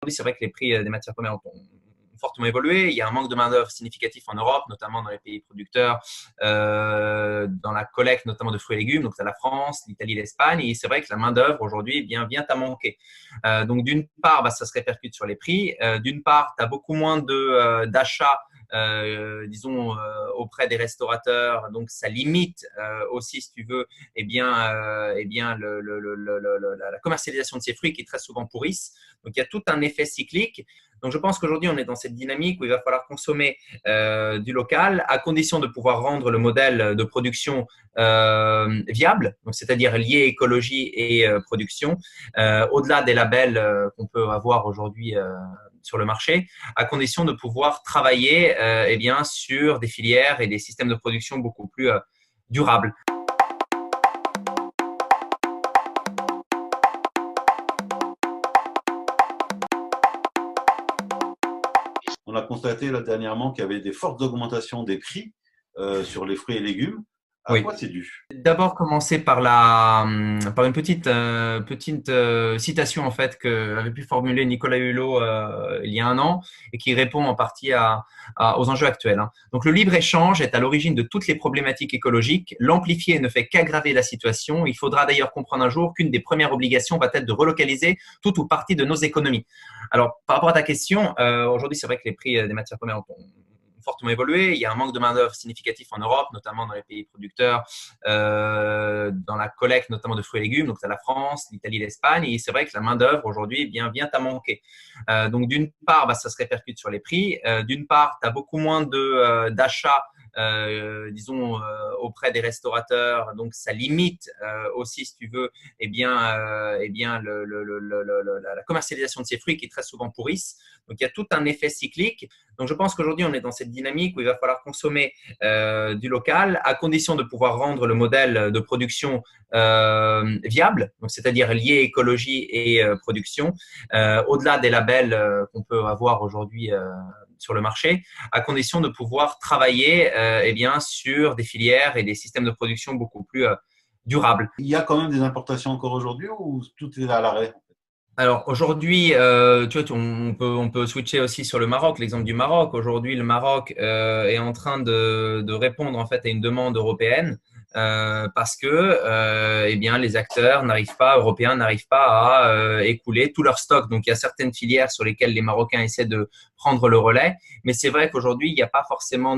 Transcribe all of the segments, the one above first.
Aujourd'hui, c'est vrai que les prix des matières premières ont fortement évolué. Il y a un manque de main-d'œuvre significatif en Europe, notamment dans les pays producteurs, dans la collecte notamment de fruits et légumes. Donc, c'est la France, l'Italie, l'Espagne. Et c'est vrai que la main-d'œuvre aujourd'hui vient à manquer. Donc, d'une part, ça se répercute sur les prix. D'une part, tu as beaucoup moins d'achats disons auprès des restaurateurs, donc ça limite aussi, si tu veux, la commercialisation de ces fruits qui très souvent pourrissent. Donc il y a tout un effet cyclique. Donc je pense qu'aujourd'hui on est dans cette dynamique où il va falloir consommer du local à condition de pouvoir rendre le modèle de production viable, donc c'est-à-dire lié écologie et production, au-delà des labels qu'on peut avoir aujourd'hui sur le marché, à condition de pouvoir travailler sur des filières et des systèmes de production beaucoup plus durables. On a constaté là dernièrement qu'il y avait des fortes augmentations des prix sur les fruits et légumes. À Oui. quoi c'est dû? D'abord commencer par une petite citation en fait que avait pu formuler Nicolas Hulot il y a un an et qui répond en partie aux enjeux actuels, hein. Donc le libre-échange est à l'origine de toutes les problématiques écologiques. L'amplifier ne fait qu'aggraver la situation. Il faudra d'ailleurs comprendre un jour qu'une des premières obligations va être de relocaliser tout ou partie de nos économies. Alors par rapport à ta question, aujourd'hui c'est vrai que les prix des matières premières ont fortement évolué. Il y a un manque de main-d'œuvre significatif en Europe, notamment dans les pays producteurs, dans la collecte notamment de fruits et légumes. Donc, c'est la France, l'Italie, l'Espagne. Et c'est vrai que la main-d'œuvre aujourd'hui vient à manquer. Donc, d'une part, ça se répercute sur les prix. D'une part, tu as beaucoup moins d'achats disons auprès des restaurateurs, donc ça limite aussi, si tu veux, la commercialisation de ces fruits qui très souvent pourrissent. Donc il y a tout un effet cyclique. Donc je pense qu'aujourd'hui on est dans cette dynamique où il va falloir consommer du local à condition de pouvoir rendre le modèle de production viable, donc c'est-à-dire lié écologie et production, au-delà des labels qu'on peut avoir aujourd'hui sur le marché, à condition de pouvoir travailler sur des filières et des systèmes de production beaucoup plus durables. Il y a quand même des importations encore aujourd'hui ou tout est à l'arrêt? Alors aujourd'hui, tu vois, on peut switcher aussi sur le Maroc, l'exemple du Maroc. Aujourd'hui, le Maroc est en train de répondre en fait à une demande européenne parce que les acteurs européens n'arrivent pas à écouler tout leur stock. Donc il y a certaines filières sur lesquelles les Marocains essaient de prendre le relais, mais c'est vrai qu'aujourd'hui, il n'y a pas forcément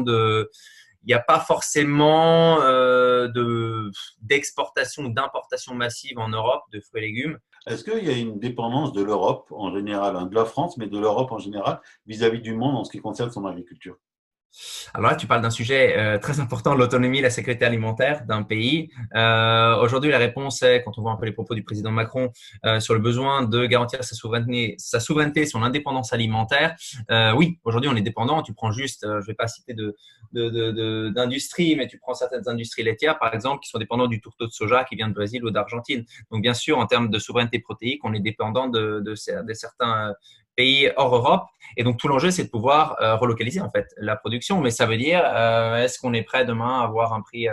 d'exportation ou d'importation massive en Europe de fruits et légumes. Est-ce qu'il y a une dépendance de l'Europe en général, hein, de la France, mais de l'Europe en général, vis-à-vis du monde en ce qui concerne son agriculture? Alors là, tu parles d'un sujet très important, l'autonomie, la sécurité alimentaire d'un pays. Aujourd'hui, la réponse est, quand on voit un peu les propos du président Macron sur le besoin de garantir sa souveraineté, son indépendance alimentaire. Oui, aujourd'hui, on est dépendant. Tu prends juste, je vais pas citer d'industrie, mais tu prends certaines industries laitières, par exemple, qui sont dépendantes du tourteau de soja qui vient de Brésil ou d'Argentine. Donc, bien sûr, en termes de souveraineté protéique, on est dépendant de certains pays hors Europe. Et donc, tout l'enjeu, c'est de pouvoir relocaliser en fait la production. Mais ça veut dire, est-ce qu'on est prêt demain à avoir un prix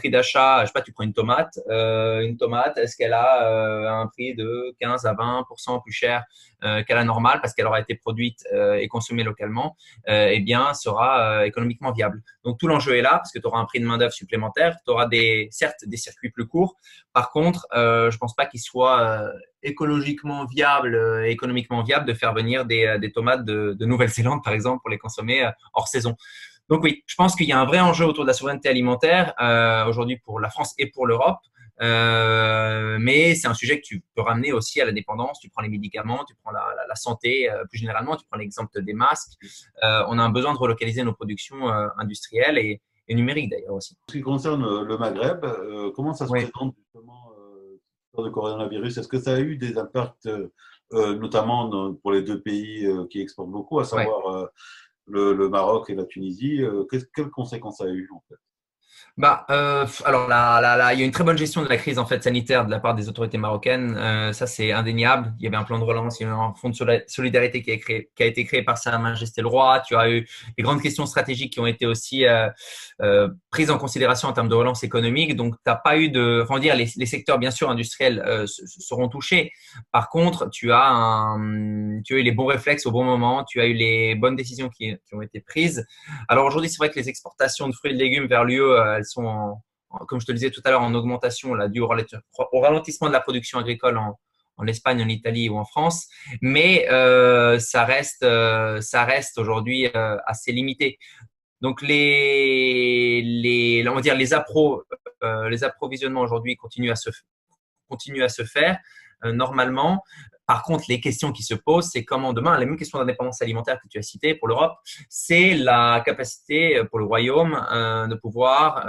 d'achat, je sais pas, tu prends une tomate, est-ce qu'elle a un prix de 15 à 20% plus cher qu'à la normale parce qu'elle aura été produite et consommée localement, sera économiquement viable. Donc, tout l'enjeu est là parce que tu auras un prix de main-d'œuvre supplémentaire, tu auras certes des circuits plus courts. Par contre, je pense pas qu'il soit écologiquement viable, économiquement viable de faire venir des tomates de Nouvelle-Zélande, par exemple, pour les consommer hors saison. Donc oui, je pense qu'il y a un vrai enjeu autour de la souveraineté alimentaire aujourd'hui pour la France et pour l'Europe. Mais c'est un sujet que tu peux ramener aussi à la dépendance. Tu prends les médicaments, tu prends la santé plus généralement, tu prends l'exemple des masques. On a un besoin de relocaliser nos productions industrielles et numériques d'ailleurs aussi. En ce qui concerne le Maghreb, comment ça se Oui. présente justement l'histoire de coronavirus? Est-ce que ça a eu des impacts, notamment pour les deux pays qui exportent beaucoup, à Ouais. savoir le Maroc et la Tunisie? Quelles conséquences ça a eu en fait? Alors il y a une très bonne gestion de la crise en fait sanitaire de la part des autorités marocaines. Ça, c'est indéniable. Il y avait un plan de relance, il y a eu un fonds de solidarité qui a été créé par Sa Majesté le Roi. Tu as eu les grandes questions stratégiques qui ont été aussi prises en considération en termes de relance économique. Donc, t'as pas eu de, enfin, dire les secteurs bien sûr industriels seront touchés. Par contre, tu as eu les bons réflexes au bon moment. Tu as eu les bonnes décisions qui ont été prises. Alors aujourd'hui, c'est vrai que les exportations de fruits et de légumes vers l'UE, elles sont, comme je te le disais tout à l'heure, en augmentation là, dû au ralentissement de la production agricole en Espagne, en Italie ou en France, mais ça reste aujourd'hui assez limité. Donc on va dire les approvisionnements aujourd'hui continuent à se faire normalement. Par contre, les questions qui se posent, c'est comment demain, les mêmes questions d'indépendance alimentaire que tu as citées pour l'Europe, c'est la capacité pour le Royaume de pouvoir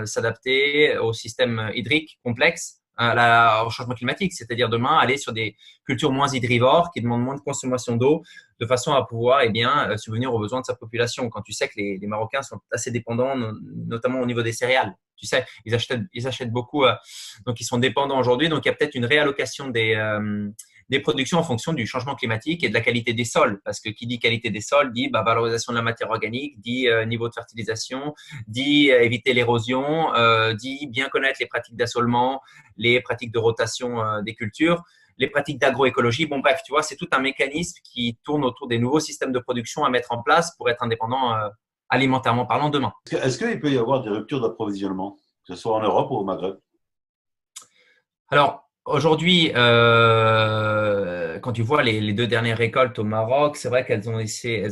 s'adapter au système hydrique complexe, au changement climatique, c'est-à-dire demain aller sur des cultures moins hydrivores qui demandent moins de consommation d'eau, de façon à pouvoir subvenir aux besoins de sa population. Quand tu sais que les Marocains sont assez dépendants, notamment au niveau des céréales. Tu sais, ils achètent beaucoup, donc ils sont dépendants aujourd'hui. Donc il y a peut-être une réallocation des productions en fonction du changement climatique et de la qualité des sols. Parce que qui dit qualité des sols dit valorisation de la matière organique, dit niveau de fertilisation, dit éviter l'érosion, dit bien connaître les pratiques d'assolement, les pratiques de rotation des cultures, les pratiques d'agroécologie. Bon, bref, tu vois, c'est tout un mécanisme qui tourne autour des nouveaux systèmes de production à mettre en place pour être indépendant alimentairement parlant demain. Est-ce qu'il peut y avoir des ruptures d'approvisionnement, que ce soit en Europe ou au Maghreb? Alors, aujourd'hui, quand tu vois les deux dernières récoltes au Maroc, c'est vrai elles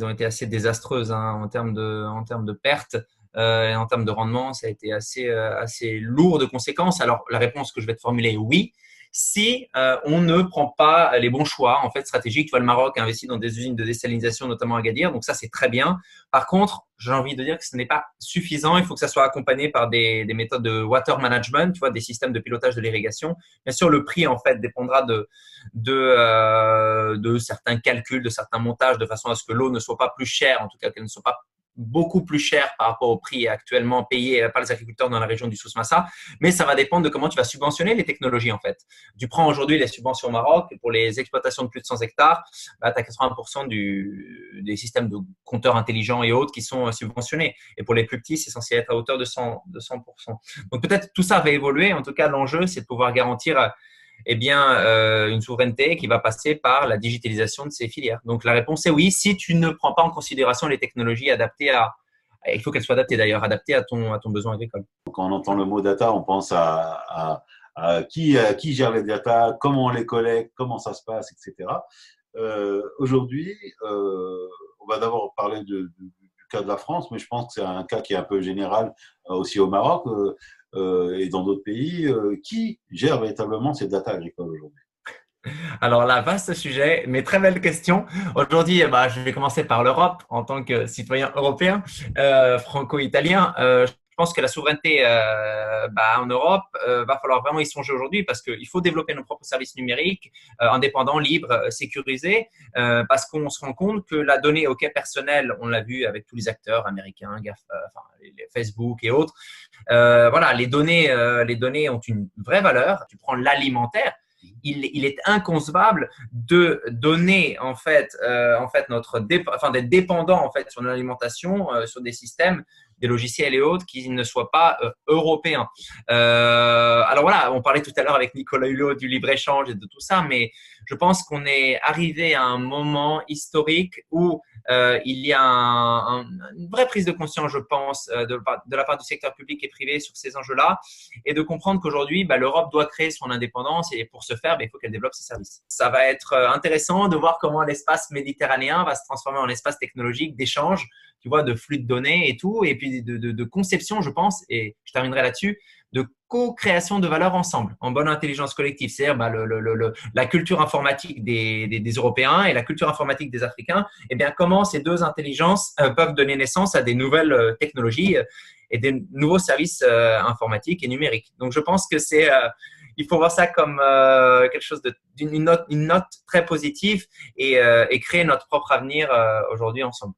ont été assez désastreuses hein, en termes de pertes et en termes de rendement. Ça a été assez lourd de conséquences. Alors, la réponse que je vais te formuler est oui. Si on ne prend pas les bons choix en fait stratégiques, tu vois, le Maroc a investi dans des usines de désalinisation, notamment à Agadir, donc ça c'est très bien. Par contre, j'ai envie de dire que ce n'est pas suffisant. Il faut que ça soit accompagné par des méthodes de water management, tu vois, des systèmes de pilotage de l'irrigation. Bien sûr, le prix en fait dépendra de certains calculs, de certains montages, de façon à ce que l'eau ne soit pas plus chère, en tout cas qu'elle ne soit pas beaucoup plus cher par rapport au prix actuellement payé par les agriculteurs dans la région du Souss-Massa, mais ça va dépendre de comment tu vas subventionner les technologies en fait. Tu prends aujourd'hui les subventions au Maroc pour les exploitations de plus de 100 hectares, tu as 80% des systèmes de compteurs intelligents et autres qui sont subventionnés. Et pour les plus petits, c'est censé être à hauteur de 100%. Donc peut-être tout ça va évoluer. En tout cas, l'enjeu, c'est de pouvoir garantir une souveraineté qui va passer par la digitalisation de ces filières. Donc la réponse est oui, si tu ne prends pas en considération les technologies adaptées il faut qu'elles soient adaptées d'ailleurs, adaptées à ton besoin agricole. Quand on entend le mot data, on pense à qui gère les data, comment on les collecte, comment ça se passe, etc. Aujourd'hui, on va d'abord parler du cas de la France, mais je pense que c'est un cas qui est un peu général aussi au Maroc et dans d'autres pays. Qui gère véritablement ces data agricoles aujourd'hui? Alors là, vaste sujet, mais très belle question. Aujourd'hui, je vais commencer par l'Europe en tant que citoyen européen, franco-italien. Je pense que la souveraineté en Europe va falloir vraiment y songer aujourd'hui parce qu'il faut développer nos propres services numériques indépendants, libres, sécurisés, parce qu'on se rend compte que la donnée au cas personnel, on l'a vu avec tous les acteurs américains, les Facebook et autres, les données ont une vraie valeur. Tu prends l'alimentaire. Il est inconcevable de donner d'être dépendant en fait sur l'alimentation, sur des systèmes, des logiciels et autres qui ne soient pas européens. Alors voilà, on parlait tout à l'heure avec Nicolas Hulot du libre-échange et de tout ça, mais je pense qu'on est arrivé à un moment historique où il y a une vraie prise de conscience, je pense, de la part du secteur public et privé sur ces enjeux-là, et de comprendre qu'aujourd'hui, l'Europe doit créer son indépendance et pour ce faire, il faut qu'elle développe ses services. Ça va être intéressant de voir comment l'espace méditerranéen va se transformer en espace technologique d'échange, tu vois, de flux de données et tout, et puis de conception, je pense, et je terminerai là-dessus, de co-création de valeur ensemble, en bonne intelligence collective. C'est-à-dire la culture informatique des Européens et la culture informatique des Africains, comment ces deux intelligences peuvent donner naissance à des nouvelles technologies et des nouveaux services informatiques et numériques. Donc, je pense que il faut voir ça comme quelque chose une note très positive et créer notre propre avenir aujourd'hui ensemble.